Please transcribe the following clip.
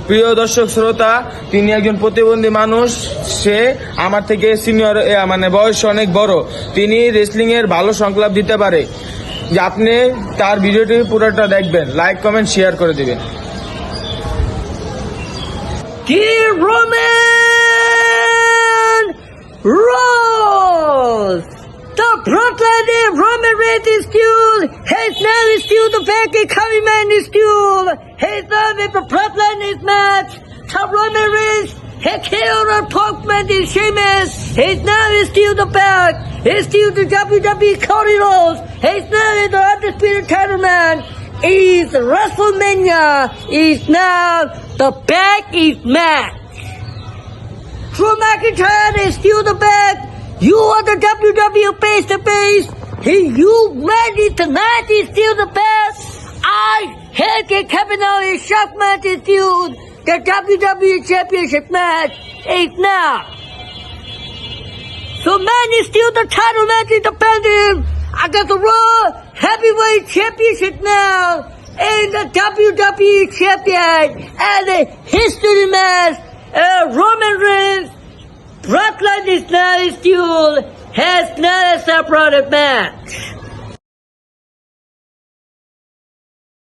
প্রিয় দর্শক শ্রোতা, তিনি একজন প্রতিবন্ধী মানুষ। সে আমার থেকে সিনিয়র, মানে বয়স অনেক বড়। তিনি রেসলিং এর ভালো সংলাপ দিতে পারে। যে আপনি তার ভিডিওটি পুরোটা দেখবেন, লাইক কমেন্ট শেয়ার করে দিবেন। Dear Roman Rose, the Brooklyn Roman Reigns is still, his name is still the Becky Curry man is still, his name is the Brooklyn is match, the Roman Reigns, he killed a Pokemon in Sheamus, his name is still the back, he's still the WWE Cody Rhodes, his name is the undisputed title man, is WrestleMania, is now the back is match. Drew McIntyre is still the back. You are the WWE face to face. You ready tonight is still the best. I hate it. Kevin Owens shock match is still the WWE Championship match is now. So man is still the title match is defending against the Raw Heavyweight Championship now. And the WWE Champion and the history match, Roman Reigns, Brock Lesnar is still has not a separate match.